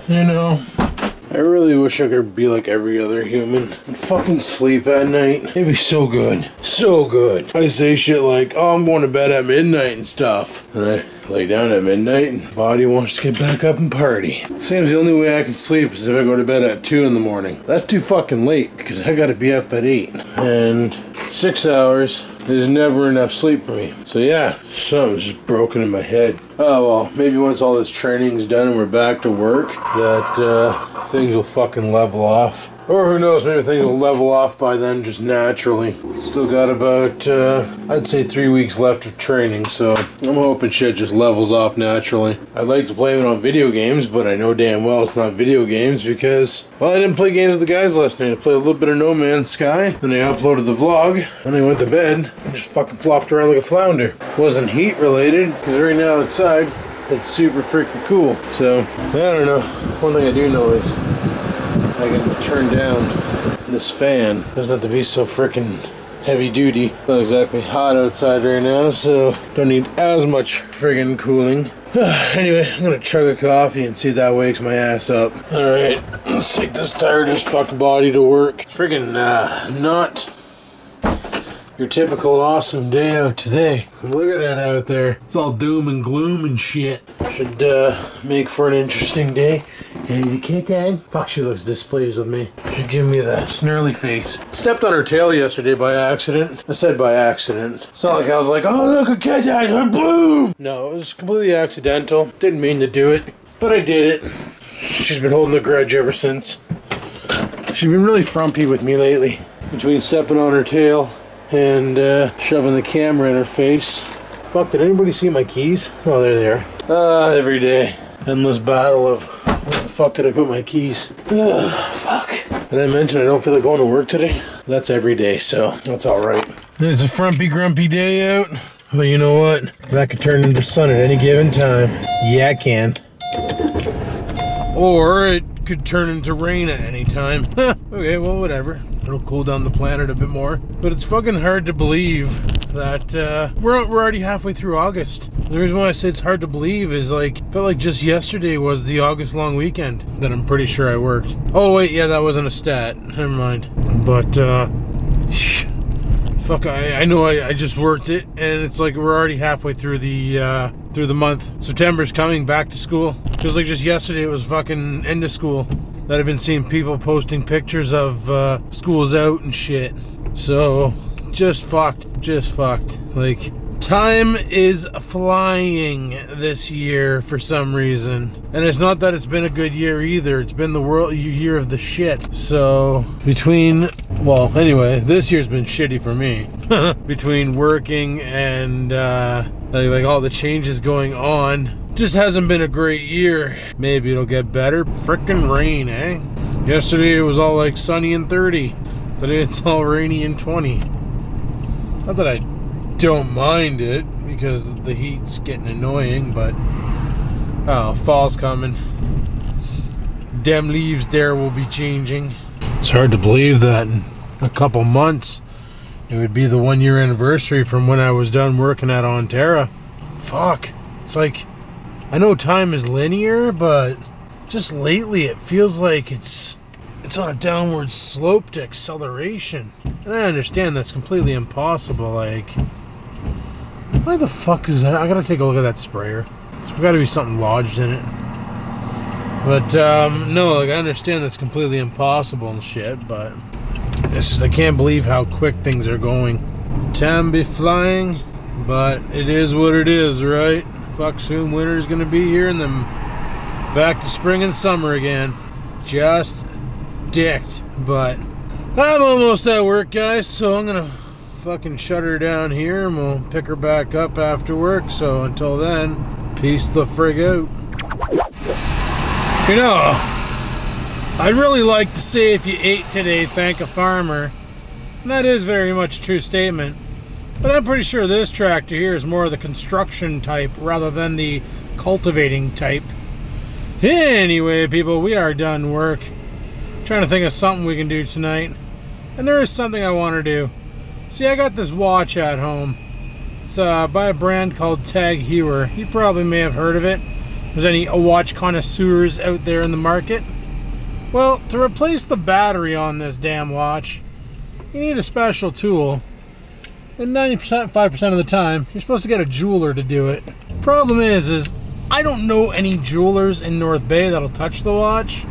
You know, I really wish I could be like every other human and fucking sleep at night. It'd be so good. So good. I say shit like, oh, I'm going to bed at midnight and stuff. And I lay down at midnight and body wants to get back up and party. Seems the only way I can sleep is if I go to bed at 2 in the morning. That's too fucking late because I gotta be up at 8. And 6 hours is never enough sleep for me. So yeah, something's just broken in my head. Oh well, maybe once all this training's done and we're back to work, that things will fucking level off. Or who knows, maybe things will level off by then just naturally. Still got about, I'd say 3 weeks left of training, so I'm hoping shit just levels off naturally. I'd like to blame it on video games, but I know damn well it's not video games because, well, I didn't play games with the guys last night. I played a little bit of No Man's Sky, then I uploaded the vlog, and I went to bed and just fucking flopped around like a flounder. Wasn't heat related, because right now outside, it's super freaking cool. So, I don't know. One thing I do know is I can turn down this fan. Doesn't have to be so freaking heavy duty. Not exactly hot outside right now, so don't need as much friggin' cooling. Anyway, I'm gonna chug a coffee and see if that wakes my ass up. Alright, let's take this tired as fuck body to work. It's friggin' not your typical awesome day out today. Look at that out there. It's all doom and gloom and shit. Should make for an interesting day. Hey, the kitten. Fuck, she looks displeased with me. She's giving me the snarly face. Stepped on her tail yesterday by accident. I said by accident. It's not like I was like, oh look, a kitten, boom! No, it was completely accidental. Didn't mean to do it, but I did it. She's been holding a grudge ever since. She's been really frumpy with me lately. Between stepping on her tail and shoving the camera in her face. Fuck, did anybody see my keys? Oh, there they are. Every day. Endless battle of where the fuck did I put my keys? Fuck. Did I mention I don't feel like going to work today? That's every day, so that's alright. It's a frumpy grumpy day out. But you know what? That could turn into sun at any given time. Yeah, it can. Or it could turn into rain at any time. Okay, well, whatever. It'll cool down the planet a bit more. But it's fucking hard to believe that we're already halfway through August. The reason why I say it's hard to believe is like, I felt like just yesterday was the August long weekend that I'm pretty sure I worked. Oh wait, yeah, that wasn't a stat. Never mind. But fuck, I know I just worked it, and it's like we're already halfway through the month. September's coming, back to school. Feels like just yesterday it was fucking end of school. That I've been seeing people posting pictures of schools out and shit. So, just fucked. Like, time is flying this year for some reason. And it's not that it's been a good year either. It's been the year of the shit. So, well, anyway, this year's been shitty for me. Between working and like all the changes going on. Just hasn't been a great year. Maybe it'll get better. Frickin' rain, eh? Yesterday it was all like sunny and 30. Today it's all rainy and 20. Not that I don't mind it, because the heat's getting annoying, but oh, fall's coming. Dem leaves there will be changing. It's hard to believe that in a couple months it would be the 1 year anniversary from when I was done working at Ontario. Fuck. It's like, I know time is linear, but just lately it feels like it's on a downward slope to acceleration. And I understand that's completely impossible. Like, why the fuck is that? I gotta take a look at that sprayer. There's gotta be something lodged in it. But, no, like, I understand that's completely impossible and shit, but it's just, I can't believe how quick things are going. Time be flying, but it is what it is, right? Fuck, soon winter's gonna be here and then back to spring and summer again. Just dicked, but I'm almost at work, guys, so I'm gonna fucking shut her down here and we'll pick her back up after work. So until then, peace the frig out. You know, I'd really like to say if you ate today, thank a farmer. And that is very much a true statement. But I'm pretty sure this tractor here is more of the construction type rather than the cultivating type. Anyway, people, we are done work. Trying to think of something we can do tonight. And there is something I want to do. See, I got this watch at home. It's by a brand called Tag Heuer. You probably may have heard of it. there's any watch connoisseurs out there in the market. Well, to replace the battery on this damn watch, you need a special tool. And 95% of the time, you're supposed to get a jeweler to do it. Problem is I don't know any jewelers in North Bay that'll touch the watch.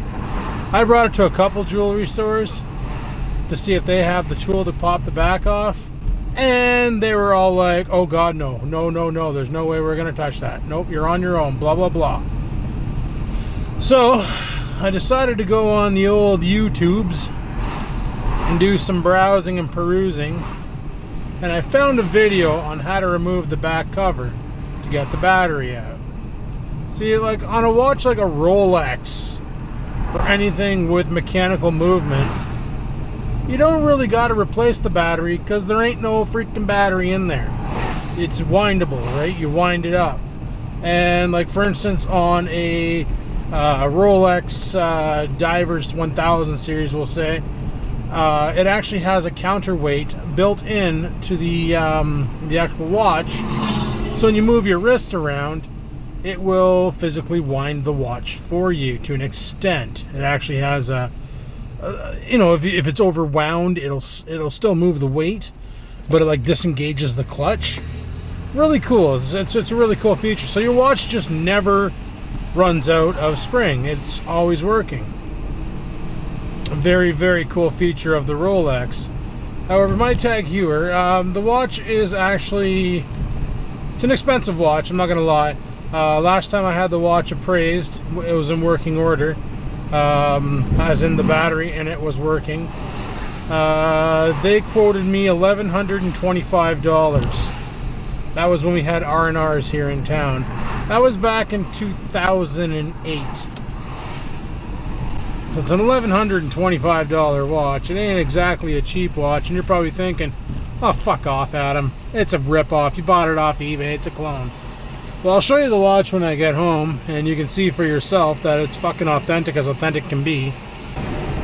I brought it to a couple jewelry stores to see if they have the tool to pop the back off. And they were all like, oh God, no, there's no way we're gonna touch that. Nope, you're on your own, blah, blah, blah. So, I decided to go on the old YouTubes and do some browsing and perusing. And I found a video on how to remove the back cover to get the battery out. See, like on a watch like a Rolex or anything with mechanical movement, you don't really got to replace the battery because there ain't no freaking battery in there. It's windable, right? You wind it up. And like for instance on a Rolex Divers 1000 series, we'll say, it actually has a counterweight built in to the actual watch. So when you move your wrist around, it will physically wind the watch for you to an extent. It actually has a you know, if it's overwound, it'll still move the weight, but it like disengages the clutch. Really cool. It's a really cool feature. So your watch just never runs out of spring. It's always working. A very, very cool feature of the Rolex. However, my Tag Heuer, the watch is actually, it's an expensive watch, I'm not gonna lie. Last time I had the watch appraised, it was in working order. As in the battery, and it was working. They quoted me $1,125. That was when we had R&Rs here in town. That was back in 2008. So it's an $1,125 watch. It ain't exactly a cheap watch, and you're probably thinking, oh, fuck off, Adam. It's a rip-off. You bought it off eBay. It's a clone. Well, I'll show you the watch when I get home, and you can see for yourself that it's fucking authentic as authentic can be.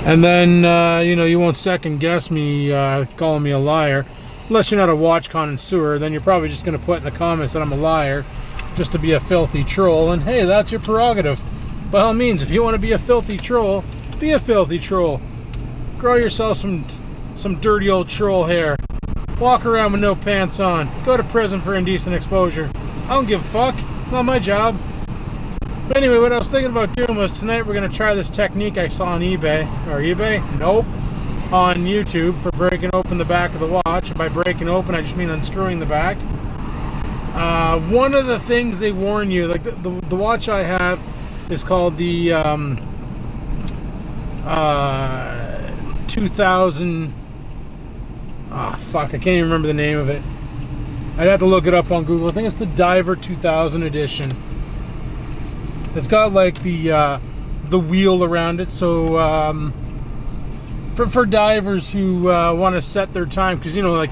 And then, you know, you won't second guess me calling me a liar. Unless you're not a watch connoisseur, then you're probably just going to put in the comments that I'm a liar just to be a filthy troll. And hey, that's your prerogative. By all means, if you want to be a filthy troll, be a filthy troll. Grow yourself some dirty old troll hair. Walk around with no pants on. Go to prison for indecent exposure. I don't give a fuck. Not my job. But anyway, what I was thinking about doing was tonight we're going to try this technique I saw on eBay. Or eBay? Nope. On YouTube for breaking open the back of the watch. And by breaking open, I just mean unscrewing the back. One of the things they warn you, like the watch I have is called the 2000... Ah, fuck, I can't even remember the name of it. I'd have to look it up on Google. I think it's the Diver 2000 edition. It's got like the wheel around it, so for divers who want to set their time, because you know, like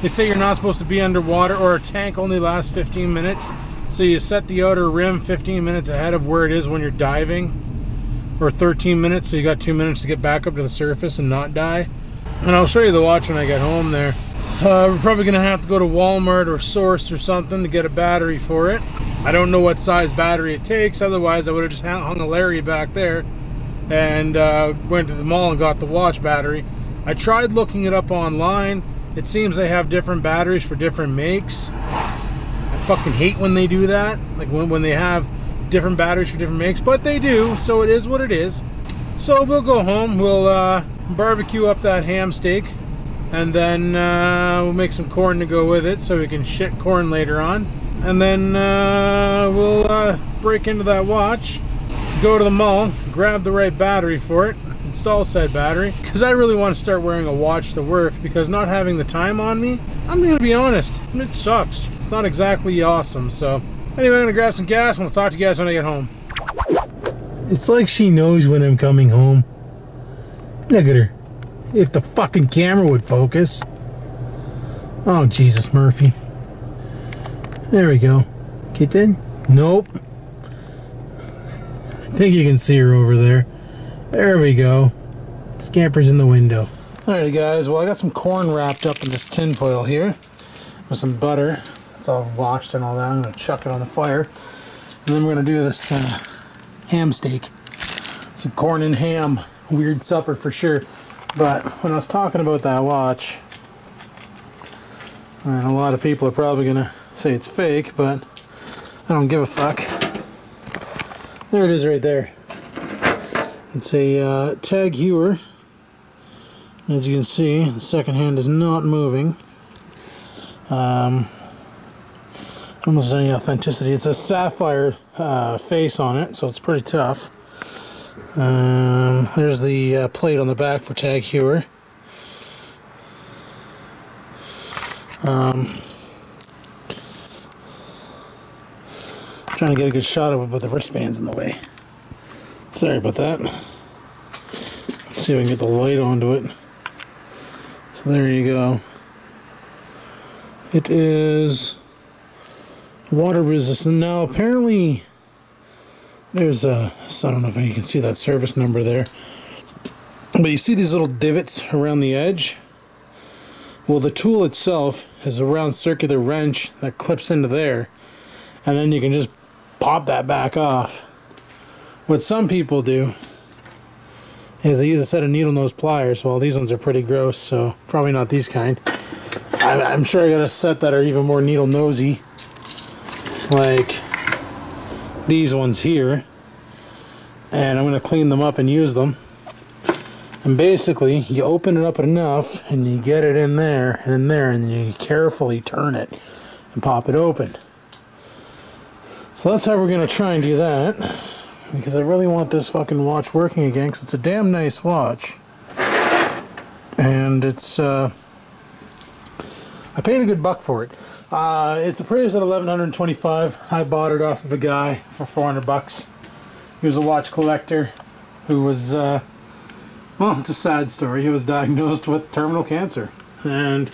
they say you're not supposed to be underwater, or a tank only lasts 15 minutes, so you set the outer rim 15 minutes ahead of where it is when you're diving, or 13 minutes, so you got 2 minutes to get back up to the surface and not die. And I'll show you the watch when I get home there. We're probably going to have to go to Walmart or Source or something to get a battery for it. I don't know what size battery it takes, otherwise I would have just hung a Larry back there and went to the mall and got the watch battery. I tried looking it up online. It seems they have different batteries for different makes. I fucking hate when they do that, like when they have different batteries for different makes, but they do, so it is what it is. So we'll go home, we'll barbecue up that ham steak, and then we'll make some corn to go with it so we can shit corn later on. And then we'll break into that watch, go to the mall, grab the right battery for it, install said battery, because I really want to start wearing a watch to work, because not having the time on me, I'm going to be honest, it sucks. It's not exactly awesome. So anyway, I'm going to grab some gas and we'll talk to you guys when I get home. It's like she knows when I'm coming home. Look at her. If the fucking camera would focus. Oh, Jesus, Murphy. There we go. Get in? Nope. I think you can see her over there. There we go. Scamper's in the window. Alrighty, guys. Well, I got some corn wrapped up in this tin foil here with some butter. It's all washed and all that. I'm going to chuck it on the fire. And then we're going to do this ham steak. Some corn and ham. Weird supper for sure. But when I was talking about that watch, and a lot of people are probably going to say it's fake, but I don't give a fuck. There it is right there. It's a Tag Heuer. As you can see, the second hand is not moving. I don't know if there's any authenticity. It's a sapphire face on it, so it's pretty tough. There's the plate on the back for Tag Heuer. Trying to get a good shot of it, but the wristband's in the way. Sorry about that. Let's see if I can get the light onto it. So there you go. It is water resistant. Now apparently there's a, I don't know if you can see that service number there, but you see these little divots around the edge? Well, the tool itself is a round circular wrench that clips into there, and then you can just pop that back off. What some people do is they use a set of needle nose pliers. Well, these ones are pretty gross, so probably not these kind. I'm sure I got a set that are even more needle nosy, like these ones here, and I'm going to clean them up and use them. And basically you open it up enough and you get it in there and in there, and you carefully turn it and pop it open. So that's how we're going to try and do that, because I really want this fucking watch working again, because it's a damn nice watch. And it's I paid a good buck for it. It's appraised at $1,125. I bought it off of a guy for 400 bucks. He was a watch collector who was, well, it's a sad story. He was diagnosed with terminal cancer, and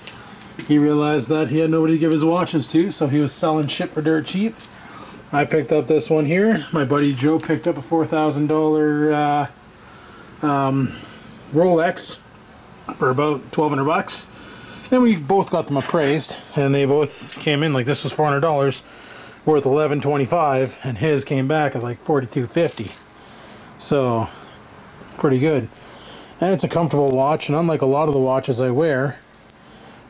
he realized that he had nobody to give his watches to, so he was selling shit for dirt cheap. I picked up this one here. My buddy Joe picked up a $4,000 Rolex for about 1,200 bucks. Then we both got them appraised, and they both came in like this was $400, worth $1,125, and his came back at like $4,250. So pretty good. And it's a comfortable watch, and unlike a lot of the watches I wear,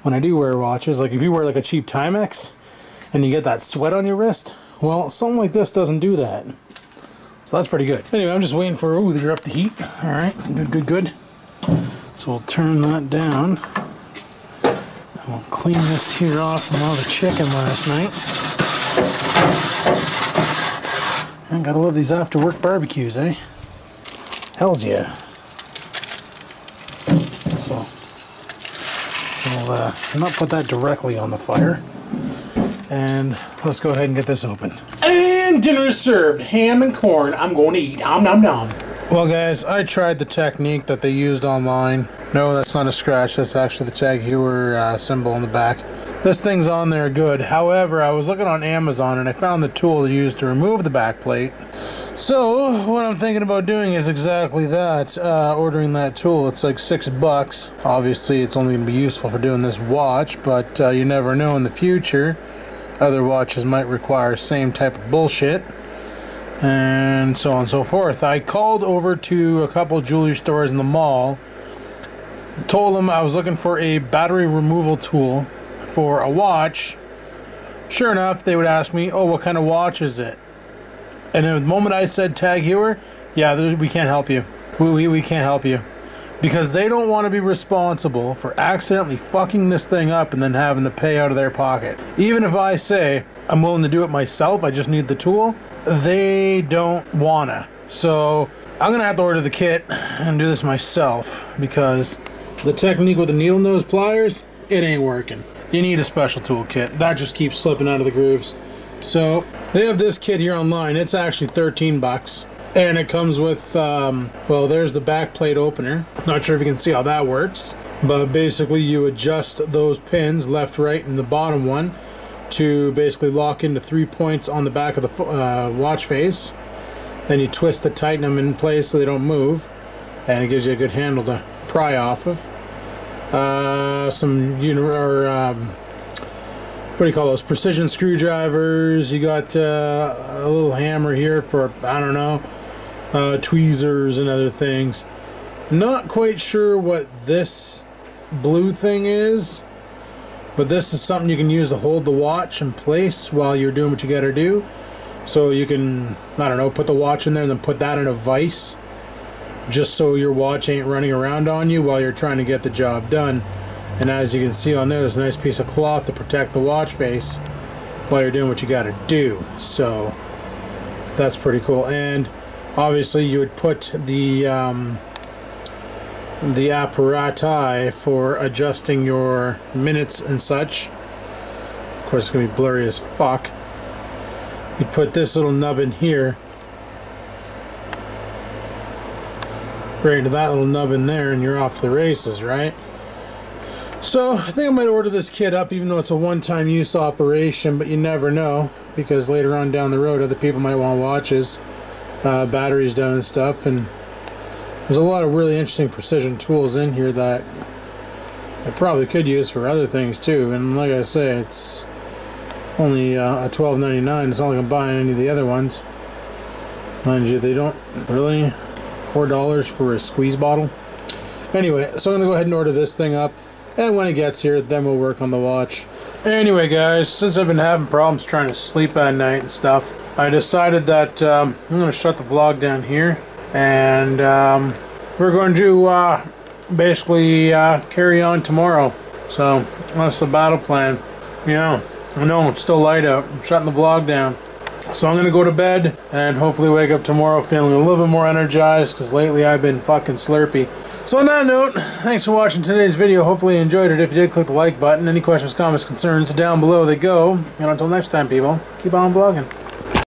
when I do wear watches, like if you wear like a cheap Timex and you get that sweat on your wrist, well, something like this doesn't do that. So that's pretty good. Anyway, I'm just waiting for, ooh, they're up to heat. Alright, good. So we'll turn that down. We'll clean this here off from all the chicken last night. And gotta love these after work barbecues, eh? Hells yeah. So we'll not put that directly on the fire. And let's go ahead and get this open. And dinner is served. Ham and corn. I'm going to eat. Nom nom nom. Well guys, I tried the technique that they used online. No, that's not a scratch. That's actually the Tag Heuer symbol on the back. This thing's on there good. However, I was looking on Amazon and I found the tool used to remove the back plate. So what I'm thinking about doing is exactly that. Ordering that tool. It's like $6. Obviously, it's only going to be useful for doing this watch, but you never know in the future. Other watches might require same type of bullshit, and so on and so forth. I called over to a couple jewelry stores in the mall, told them I was looking for a battery removal tool for a watch. Sure enough, they would ask me, oh, what kind of watch is it? And the moment I said Tag Heuer, yeah, we can't help you. We can't help you. Because they don't want to be responsible for accidentally fucking this thing up and then having to pay out of their pocket. Even if I say, I'm willing to do it myself, I just need the tool, they don't wanna. So I'm gonna have to order the kit and do this myself, because the technique with the needle nose pliers, it ain't working. You need a special tool kit. That just keeps slipping out of the grooves. So they have this kit here online. It's actually 13 bucks. And it comes with, well, there's the back plate opener. Not sure if you can see how that works. But basically you adjust those pins, left, right, and the bottom one, to basically lock into 3 points on the back of the watch face. Then you twist to tighten them in place so they don't move. And it gives you a good handle to pry off of. do you call those, precision screwdrivers. You got a little hammer here for, I don't know, tweezers and other things. Not quite sure what this blue thing is, but this is something you can use to hold the watch in place while you're doing what you gotta do. So you can, I don't know, put the watch in there and then put that in a vise, just so your watch ain't running around on you while you're trying to get the job done. And as you can see on there, there's a nice piece of cloth to protect the watch face while you're doing what you gotta do. So that's pretty cool. And obviously you would put the apparati for adjusting your minutes and such. Of course it's gonna be blurry as fuck. You put this little nub in here, right into that little nub in there, and you're off to the races, right? So I think I might order this kit up, even though it's a one-time use operation, but you never know, because later on down the road other people might want watches, batteries done and stuff, and there's a lot of really interesting precision tools in here that I probably could use for other things too. And like I say, it's only a $12.99. It's not like I'm buying any of the other ones. Mind you, they don't really. $4 for a squeeze bottle. Anyway, so I'm gonna go ahead and order this thing up, and when it gets here, then we'll work on the watch. Anyway, guys, since I've been having problems trying to sleep at night and stuff, I decided that I'm gonna shut the vlog down here, and we're going to basically carry on tomorrow. So that's the battle plan. Yeah, I know it's still light out. I'm shutting the vlog down. So I'm gonna go to bed and hopefully wake up tomorrow feeling a little bit more energized, because lately I've been fucking slurpy. So on that note, thanks for watching today's video. Hopefully you enjoyed it. If you did, click the like button. Any questions, comments, concerns, down below they go. And until next time, people, keep on vlogging.